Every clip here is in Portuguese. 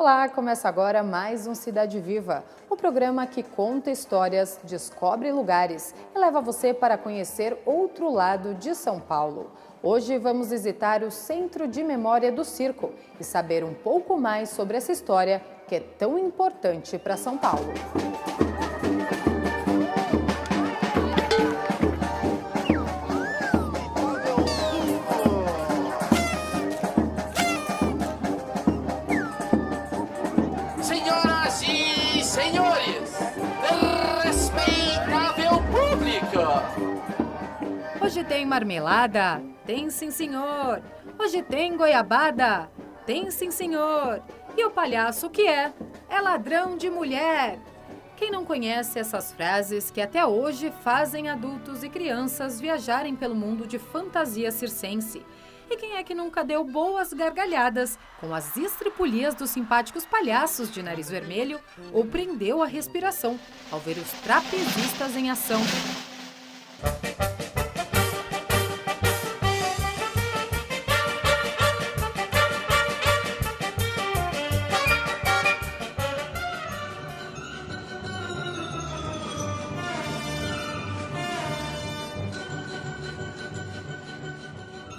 Olá, começa agora mais um Cidade Viva, o programa que conta histórias, descobre lugares e leva você para conhecer outro lado de São Paulo. Hoje vamos visitar o Centro de Memória do Circo e saber um pouco mais sobre essa história que é tão importante para São Paulo. Senhoras e senhores, respeitável público! Hoje tem marmelada? Tem sim, senhor. Hoje tem goiabada? Tem sim, senhor. E o palhaço o que é? É ladrão de mulher. Quem não conhece essas frases que até hoje fazem adultos e crianças viajarem pelo mundo de fantasia circense? E quem é que nunca deu boas gargalhadas com as estripulias dos simpáticos palhaços de nariz vermelho ou prendeu a respiração ao ver os trapezistas em ação?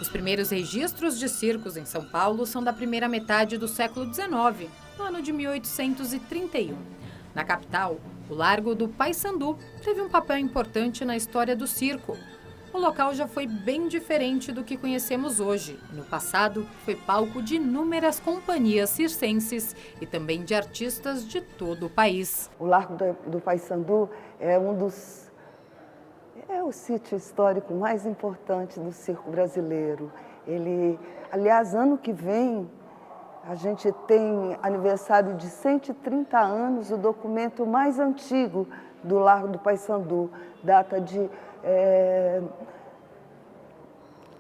Os primeiros registros de circos em São Paulo são da primeira metade do século XIX, no ano de 1831. Na capital, o Largo do Paissandu teve um papel importante na história do circo. O local já foi bem diferente do que conhecemos hoje. No passado, foi palco de inúmeras companhias circenses e também de artistas de todo o país. O Largo do Paissandu é o sítio histórico mais importante do circo brasileiro. Aliás, ano que vem, a gente tem aniversário de 130 anos, o documento mais antigo do Largo do Paissandu, data de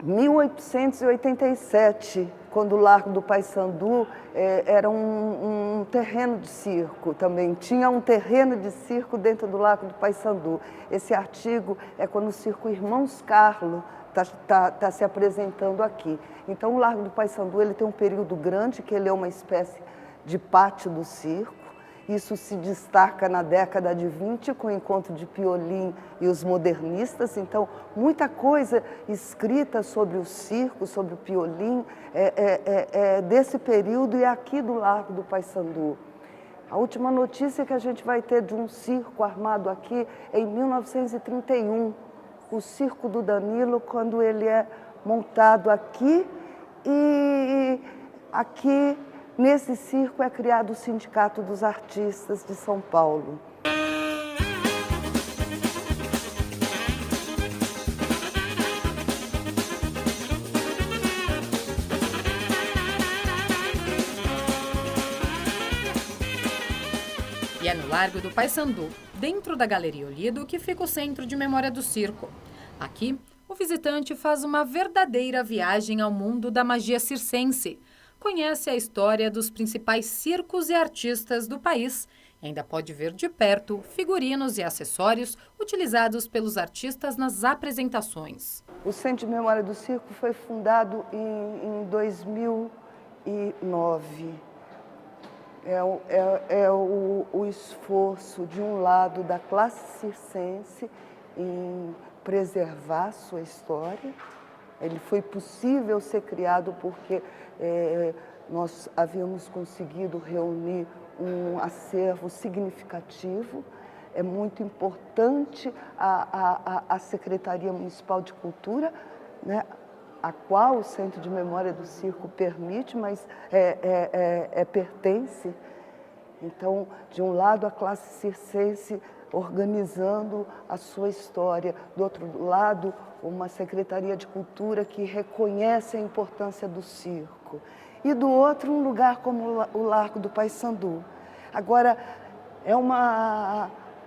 1887, quando o Largo do Paissandu era um terreno de circo também. Tinha um terreno de circo dentro do Largo do Paissandu. Esse artigo é quando o circo Irmãos Carlo está se apresentando aqui. Então, o Largo do Paissandu ele tem um período grande, que ele é uma espécie de pátio do circo. Isso se destaca na década de 20, com o encontro de Piolim e os modernistas. Então, muita coisa escrita sobre o circo, sobre o Piolim, é desse período e aqui do Largo do Paissandu. A última notícia que a gente vai ter de um circo armado aqui é em 1931, o Circo do Danilo, quando ele é montado aqui e aqui... Nesse circo é criado o Sindicato dos Artistas de São Paulo. E é no Largo do Paissandu, dentro da Galeria Olido, que fica o Centro de Memória do Circo. Aqui, o visitante faz uma verdadeira viagem ao mundo da magia circense. Conhece a história dos principais circos e artistas do país. Ainda pode ver de perto figurinos e acessórios utilizados pelos artistas nas apresentações. O Centro de Memória do Circo foi fundado em 2009. É o esforço, de um lado, da classe circense em preservar sua história. Ele foi possível ser criado porque nós havíamos conseguido reunir um acervo significativo. É muito importante a Secretaria Municipal de Cultura, né, a qual o Centro de Memória do Circo permite, mas pertence. Então, de um lado, a classe circense organizando a sua história. Do outro lado, uma Secretaria de Cultura que reconhece a importância do circo. E do outro, um lugar como o Largo do Paissandu. Agora,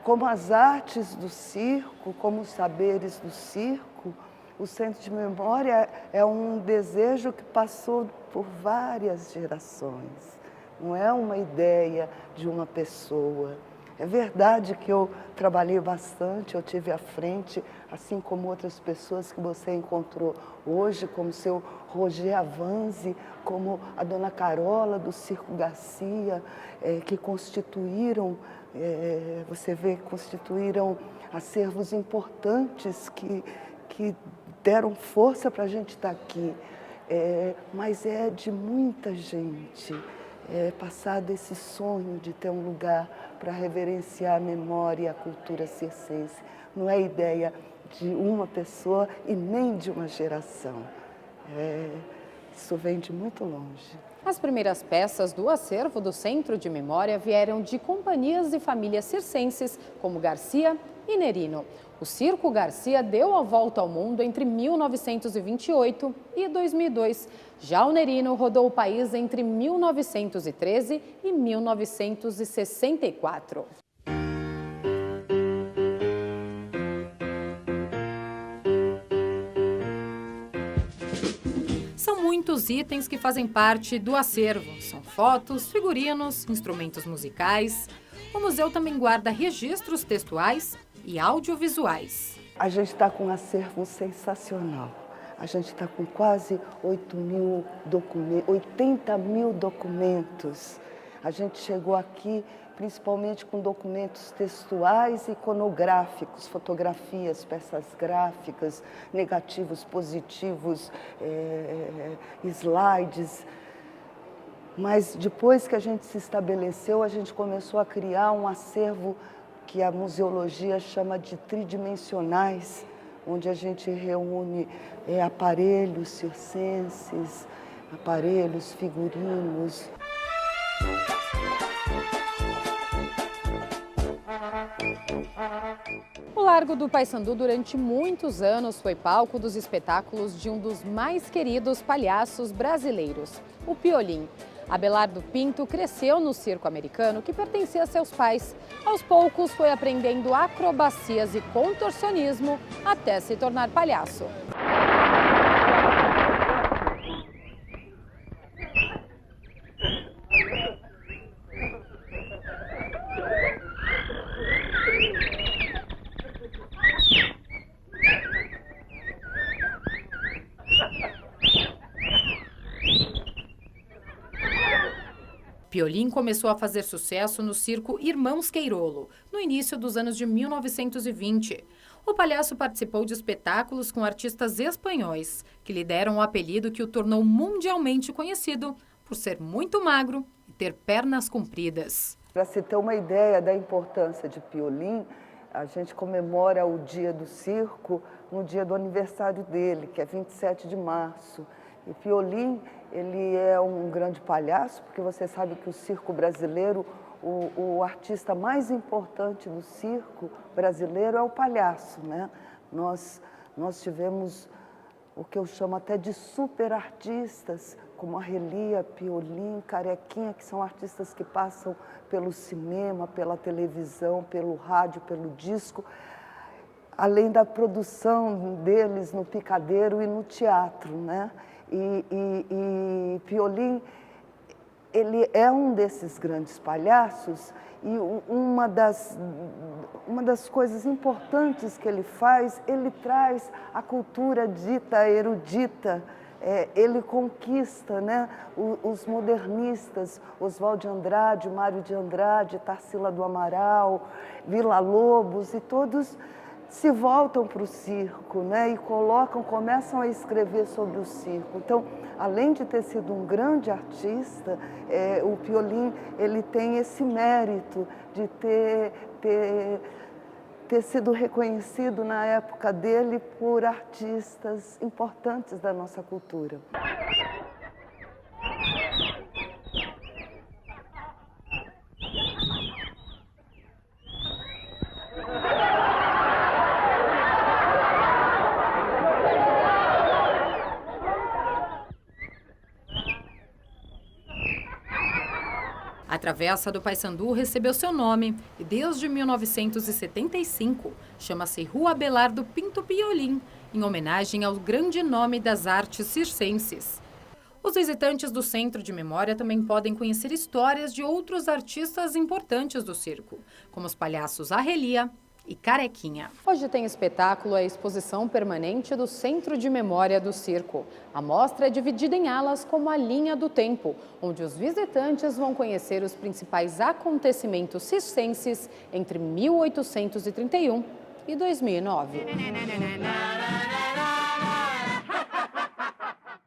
como as artes do circo, como os saberes do circo, o Centro de Memória é um desejo que passou por várias gerações. Não é uma ideia de uma pessoa. É verdade que eu trabalhei bastante, eu tive à frente, assim como outras pessoas que você encontrou hoje, como o seu Roger Avanzi, como a dona Carola do Circo Garcia, que constituíram, você vê, constituíram acervos importantes que deram força para a gente estar aqui. Mas é de muita gente. Passado esse sonho de ter um lugar para reverenciar a memória e a cultura circense. Não é ideia de uma pessoa e nem de uma geração. Isso vem de muito longe. As primeiras peças do acervo do Centro de Memória vieram de companhias e famílias circenses, como Garcia e Nerino. O Circo Garcia deu a volta ao mundo entre 1928 e 2002. Já o Nerino rodou o país entre 1913 e 1964. São muitos itens que fazem parte do acervo. São fotos, figurinos, instrumentos musicais. O museu também guarda registros textuais e audiovisuais. A gente está com um acervo sensacional. A gente está com quase 80 mil documentos. A gente chegou aqui principalmente com documentos textuais e iconográficos, fotografias, peças gráficas, negativos, positivos, slides. Mas depois que a gente se estabeleceu, a gente começou a criar um acervo que a museologia chama de tridimensionais, onde a gente reúne aparelhos circenses, aparelhos, figurinos. O Largo do Paissandu, durante muitos anos, foi palco dos espetáculos de um dos mais queridos palhaços brasileiros, o Piolim. Abelardo Pinto cresceu no circo americano que pertencia a seus pais. Aos poucos foi aprendendo acrobacias e contorcionismo até se tornar palhaço. Piolim começou a fazer sucesso no circo Irmãos Queirolo, no início dos anos de 1920. O palhaço participou de espetáculos com artistas espanhóis, que lhe deram o apelido que o tornou mundialmente conhecido por ser muito magro e ter pernas compridas. Para se ter uma ideia da importância de Piolim, a gente comemora o dia do circo no dia do aniversário dele, que é 27 de março. E Piolim, ele é um grande palhaço, porque você sabe que o circo brasileiro, o artista mais importante do circo brasileiro é o palhaço, né? Nós tivemos o que eu chamo até de super artistas, como a Relia, Piolim, Carequinha, que são artistas que passam pelo cinema, pela televisão, pelo rádio, pelo disco, além da produção deles no picadeiro e no teatro, né? E Piolim, ele é um desses grandes palhaços e uma das coisas importantes que ele faz, ele traz a cultura dita erudita, ele conquista, né, os modernistas, Oswald de Andrade, Mário de Andrade, Tarsila do Amaral, Villa-Lobos, e todos se voltam para o circo, né, e começam a escrever sobre o circo. Então, além de ter sido um grande artista, o Piolim, ele tem esse mérito de ter sido reconhecido na época dele por artistas importantes da nossa cultura. A Travessa do Paissandu recebeu seu nome e desde 1975 chama-se Rua Abelardo Pinto Piolim, em homenagem ao grande nome das artes circenses. Os visitantes do Centro de Memória também podem conhecer histórias de outros artistas importantes do circo, como os palhaços Arrelia e Carequinha. Hoje tem espetáculo a exposição permanente do Centro de Memória do Circo. A mostra é dividida em alas como a linha do tempo, onde os visitantes vão conhecer os principais acontecimentos circenses entre 1831 e 2009.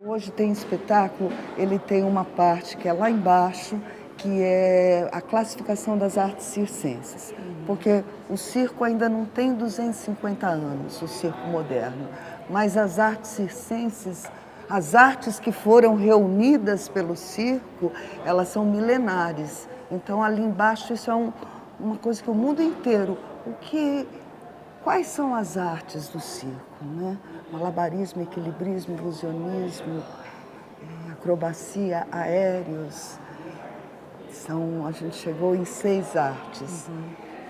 Hoje tem espetáculo, ele tem uma parte que é lá embaixo, que é a classificação das artes circenses. Porque o circo ainda não tem 250 anos, o circo moderno. Mas as artes circenses, as artes que foram reunidas pelo circo, elas são milenares. Então, ali embaixo, isso é uma coisa que o mundo inteiro... Quais são as artes do circo, né? Malabarismo, equilibrismo, ilusionismo, acrobacia, aéreos. A gente chegou em 6 artes.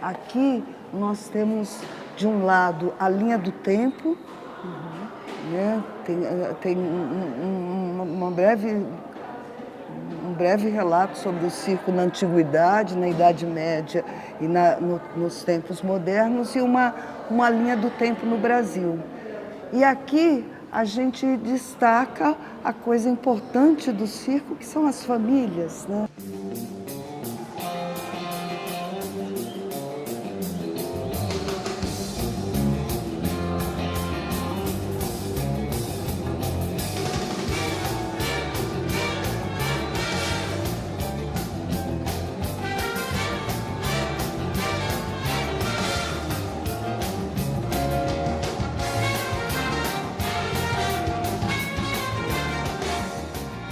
Aqui nós temos, de um lado, a linha do tempo, né? Tem um breve relato sobre o circo na Antiguidade, na Idade Média e nos tempos modernos, e uma linha do tempo no Brasil. E aqui a gente destaca a coisa importante do circo, que são as famílias, né?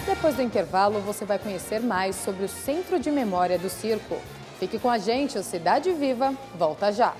Depois do intervalo, você vai conhecer mais sobre o Centro de Memória do Circo. Fique com a gente, o Cidade Viva volta já.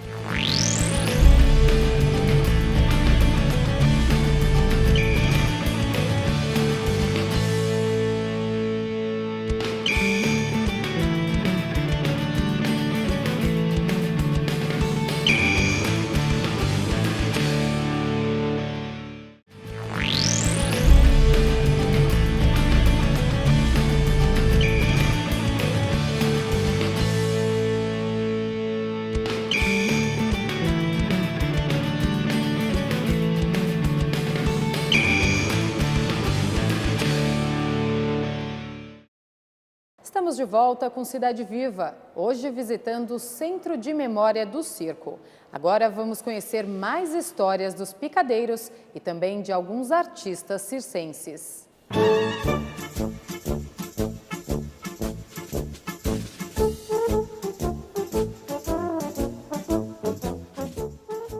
Estamos de volta com Cidade Viva, hoje visitando o Centro de Memória do Circo. Agora vamos conhecer mais histórias dos picadeiros e também de alguns artistas circenses.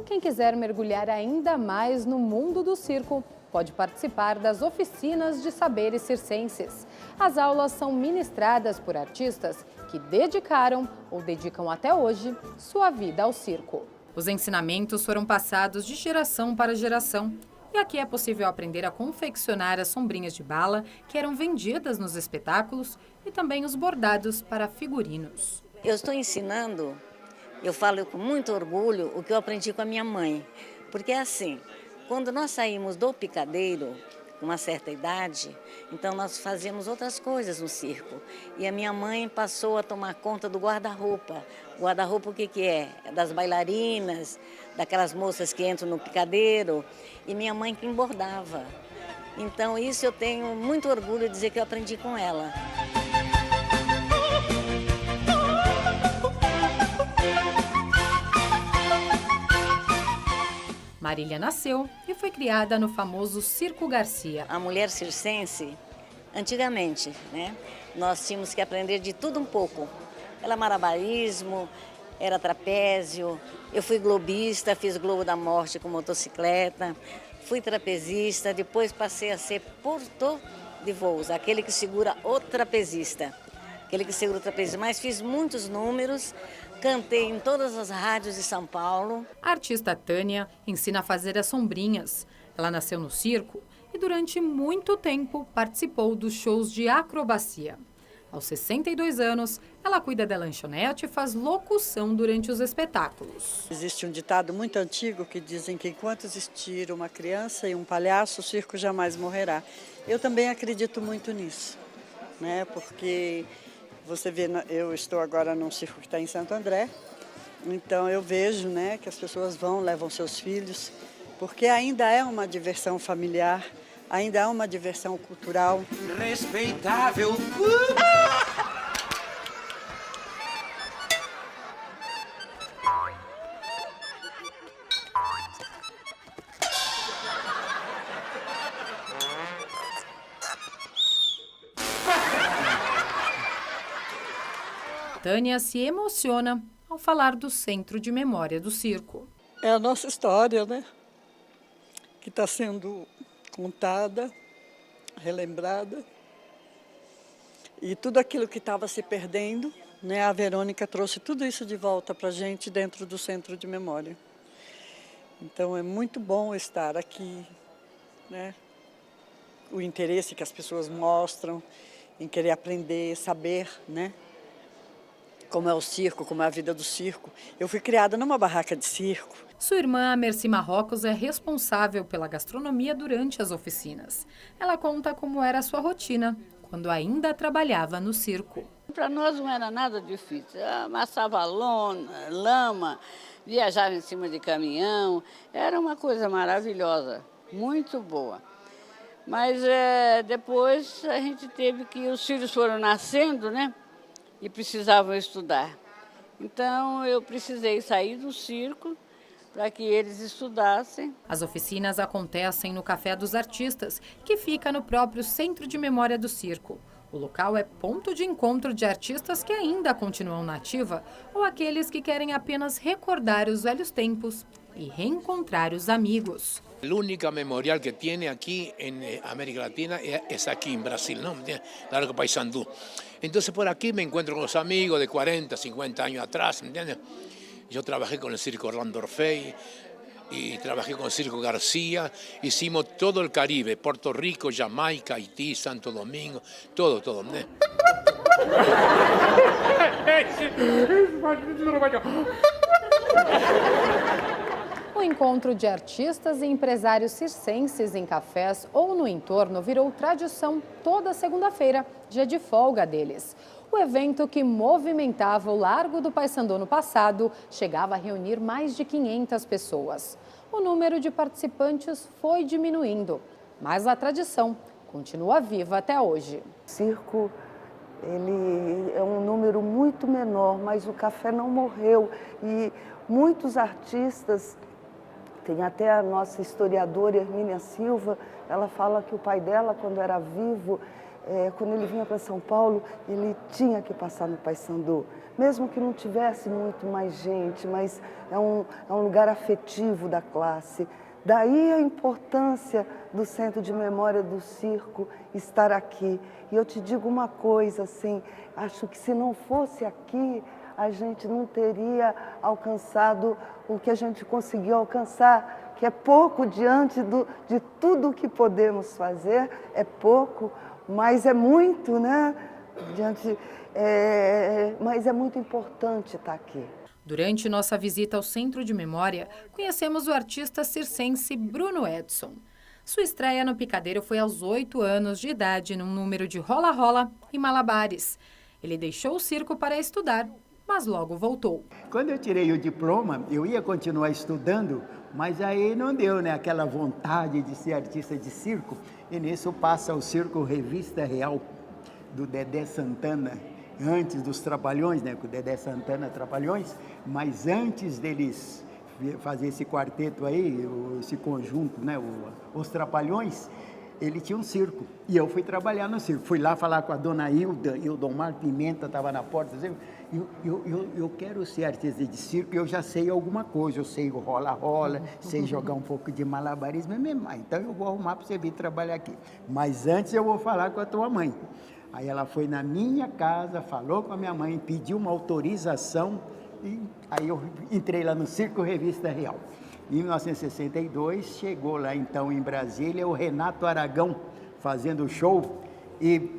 Quem quiser mergulhar ainda mais no mundo do circo, pode participar das oficinas de saberes circenses. As aulas são ministradas por artistas que dedicaram ou dedicam até hoje sua vida ao circo. Os ensinamentos foram passados de geração para geração. E aqui é possível aprender a confeccionar as sombrinhas de bala que eram vendidas nos espetáculos e também os bordados para figurinos. Eu estou ensinando, eu falo com muito orgulho, o que eu aprendi com a minha mãe. Porque é assim, quando nós saímos do picadeiro, com uma certa idade, então nós fazíamos outras coisas no circo. E a minha mãe passou a tomar conta do guarda-roupa. Guarda-roupa o que é? É das bailarinas, daquelas moças que entram no picadeiro. E minha mãe que embordava. Então isso eu tenho muito orgulho de dizer que eu aprendi com ela. Marília nasceu e foi criada no famoso Circo Garcia. A mulher circense, antigamente, nós tínhamos que aprender de tudo um pouco. Era malabarismo, era trapézio, eu fui globista, fiz Globo da Morte com motocicleta, fui trapezista, depois passei a ser portor de voos, aquele que segura o trapezista. Mas fiz muitos números, cantei em todas as rádios de São Paulo. A artista Tânia ensina a fazer as sombrinhas. Ela nasceu no circo e durante muito tempo participou dos shows de acrobacia. Aos 62 anos, ela cuida da lanchonete e faz locução durante os espetáculos. Existe um ditado muito antigo que dizem que enquanto existir uma criança e um palhaço, o circo jamais morrerá. Eu também acredito muito nisso, né? Porque você vê, eu estou agora num circo que está em Santo André, então eu vejo, né, que as pessoas vão, levam seus filhos, porque ainda é uma diversão familiar, ainda é uma diversão cultural. Respeitável. Tânia se emociona ao falar do Centro de Memória do Circo. É a nossa história, né, que está sendo contada, relembrada. E tudo aquilo que estava se perdendo, né, a Verônica trouxe tudo isso de volta para a gente dentro do Centro de Memória. Então é muito bom estar aqui, né? O interesse que as pessoas mostram em querer aprender, saber, né? Como é o circo, como é a vida do circo. Eu fui criada numa barraca de circo. Sua irmã, a Mercy Marrocos, é responsável pela gastronomia durante as oficinas. Ela conta como era a sua rotina, quando ainda trabalhava no circo. Para nós não era nada difícil. Amassava lona, lama, viajava em cima de caminhão. Era uma coisa maravilhosa, muito boa. Mas depois a gente teve que... Os filhos foram nascendo, né? E precisavam estudar. Então eu precisei sair do circo para que eles estudassem. As oficinas acontecem no Café dos Artistas, que fica no próprio Centro de Memória do Circo. O local é ponto de encontro de artistas que ainda continuam na ativa ou aqueles que querem apenas recordar os velhos tempos e reencontrar os amigos. La única memorial que tiene aquí en América Latina es aquí en Brasil, ¿no? Largo Paysandú. Entonces por aquí me encuentro con los amigos de 40, 50 años atrás, ¿me entiendes? Yo trabajé con el circo Orlando Orfei y trabajé con el circo García. Hicimos todo el Caribe, Puerto Rico, Jamaica, Haití, Santo Domingo, todo, todo. O encontro de artistas e empresários circenses em cafés ou no entorno virou tradição toda segunda-feira, dia de folga deles. O evento, que movimentava o Largo do Paissandu no passado, chegava a reunir mais de 500 pessoas. O número de participantes foi diminuindo, mas a tradição continua viva até hoje. O circo, ele é um número muito menor, mas o café não morreu. E muitos artistas... Tem até a nossa historiadora Hermínia Silva, ela fala que o pai dela, quando era vivo, quando ele vinha para São Paulo, ele tinha que passar no Paissandu. Mesmo que não tivesse muito mais gente, mas é um lugar afetivo da classe. Daí a importância do Centro de Memória do Circo estar aqui. E eu te digo uma coisa, assim, acho que se não fosse aqui, a gente não teria alcançado o que a gente conseguiu alcançar, que é pouco diante de tudo que podemos fazer, é pouco, mas é muito, né? Mas é muito importante estar aqui. Durante nossa visita ao Centro de Memória, conhecemos o artista circense Bruno Edson. Sua estreia no picadeiro foi aos 8 anos de idade, num número de rola-rola e malabares. Ele deixou o circo para estudar, mas logo voltou. Quando eu tirei o diploma, eu ia continuar estudando, mas aí não deu, né? Aquela vontade de ser artista de circo. E nisso passa o Circo Revista Real, do Dedé Santana, antes dos Trapalhões, né? Com o Dedé Santana Trapalhões, mas antes deles fazer esse quarteto aí, esse conjunto, né? Os Trapalhões, ele tinha um circo. E eu fui trabalhar no circo. Fui lá falar com a dona Hilda, e o Dom Mar Pimenta estava na porta, dizendo, eu quero ser artista de circo, eu já sei alguma coisa, eu sei rola-rola, sei jogar um pouco de malabarismo, então eu vou arrumar para você vir trabalhar aqui. Mas antes eu vou falar com a tua mãe. Aí ela foi na minha casa, falou com a minha mãe, pediu uma autorização, e aí eu entrei lá no Circo Revista Real. Em 1962, chegou lá então em Brasília o Renato Aragão fazendo show, e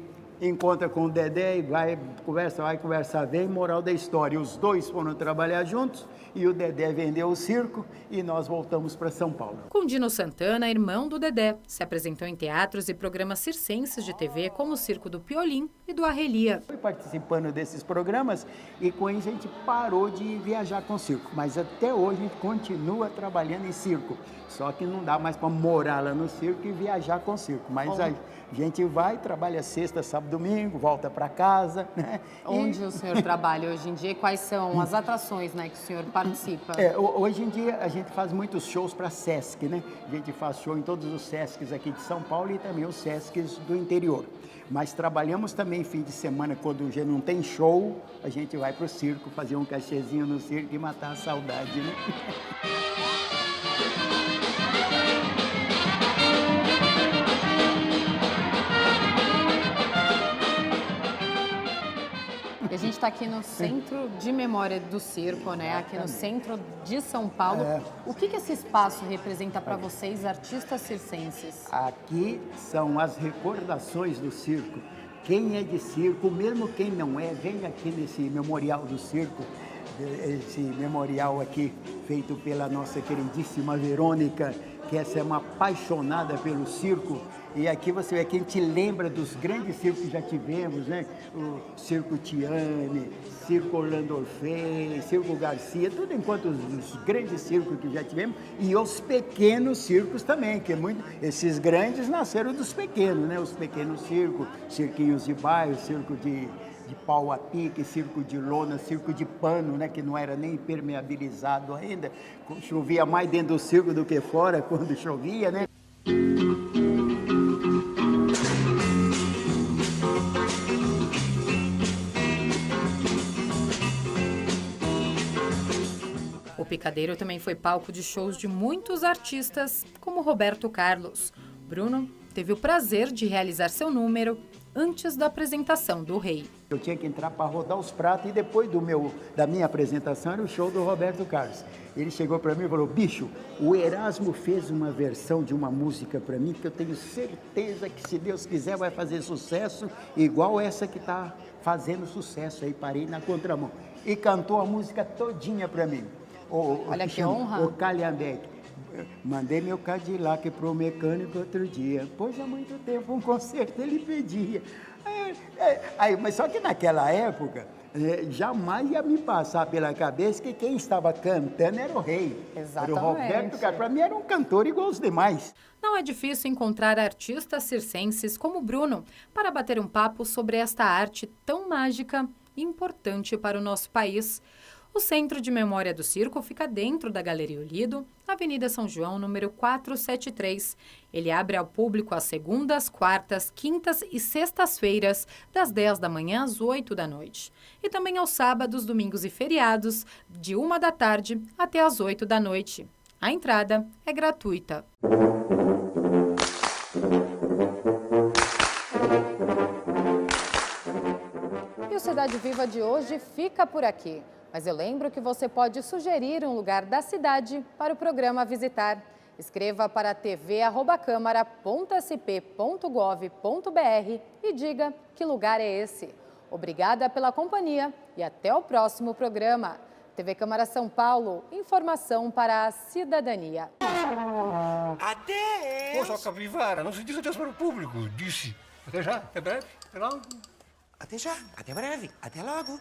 encontra com o Dedé e vai, conversa, vem, moral da história. Os dois foram trabalhar juntos e o Dedé vendeu o circo e nós voltamos para São Paulo. Com Dino Santana, irmão do Dedé, se apresentou em teatros e programas circenses de TV como o Circo do Piolim e do Arrelia. Fui participando desses programas e com isso a gente parou de viajar com circo, mas até hoje a gente continua trabalhando em circo. Só que não dá mais para morar lá no circo e viajar com circo, mas a gente vai, trabalha sexta, sábado, domingo, volta para casa, né? Onde o senhor trabalha hoje em dia e quais são as atrações, né, que o senhor participa? Hoje em dia a gente faz muitos shows para Sesc, né? A gente faz show em todos os Sescs aqui de São Paulo e também os Sescs do interior. Mas trabalhamos também fim de semana, quando já não tem show, a gente vai para o circo, fazer um cachezinho no circo e matar a saudade, né? E a gente está aqui no Centro de Memória do Circo, né? Aqui no centro de São Paulo. O que esse espaço representa para vocês, artistas circenses? Aqui são as recordações do circo. Quem é de circo, mesmo quem não é, vem aqui nesse memorial do circo. Esse memorial aqui feito pela nossa queridíssima Verônica, que essa é uma apaixonada pelo circo. E aqui você vê que a gente lembra dos grandes circos que já tivemos, né? O Circo Tiane, Circo Orlando Orfei, Circo Garcia, tudo enquanto os grandes circos que já tivemos e os pequenos circos também, que esses grandes nasceram dos pequenos, né? Os pequenos circos, cirquinhos de bairro, circo de pau a pique, circo de lona, circo de pano, né, que não era nem impermeabilizado ainda. Chovia mais dentro do circo do que fora quando chovia, né? O Picadeiro também foi palco de shows de muitos artistas, como Roberto Carlos. Bruno teve o prazer de realizar seu número antes da apresentação do rei. Eu tinha que entrar para rodar os pratos e depois da minha apresentação era o show do Roberto Carlos. Ele chegou para mim e falou: bicho, o Erasmo fez uma versão de uma música para mim que eu tenho certeza que, se Deus quiser, vai fazer sucesso igual essa que está fazendo sucesso aí. Parei na contramão e cantou a música todinha para mim. Olha que honra. O Calhambeque. Mandei meu Cadillac pro mecânico outro dia, pois há muito tempo um concerto ele pedia. Mas só que naquela época, jamais ia me passar pela cabeça que quem estava cantando era o rei. Exatamente. Era o Roberto Carlos. Para mim era um cantor igual os demais. Não é difícil encontrar artistas circenses como Bruno para bater um papo sobre esta arte tão mágica e importante para o nosso país. O Centro de Memória do Circo fica dentro da Galeria Olido, Avenida São João, número 473. Ele abre ao público às segundas, quartas, quintas e sextas-feiras, das 10 da manhã às 8 da noite. E também aos sábados, domingos e feriados, de 1 da tarde até às 8 da noite. A entrada é gratuita. E o Cidade Viva de hoje fica por aqui. Mas eu lembro que você pode sugerir um lugar da cidade para o programa visitar. Escreva para tv@câmara.sp.gov.br e diga que lugar é esse. Obrigada pela companhia e até o próximo programa. TV Câmara São Paulo, informação para a cidadania. Até! Poxa, capivara, não se diz adeus para o público, disse. Até já, até breve, até logo. Até já, até breve, até logo.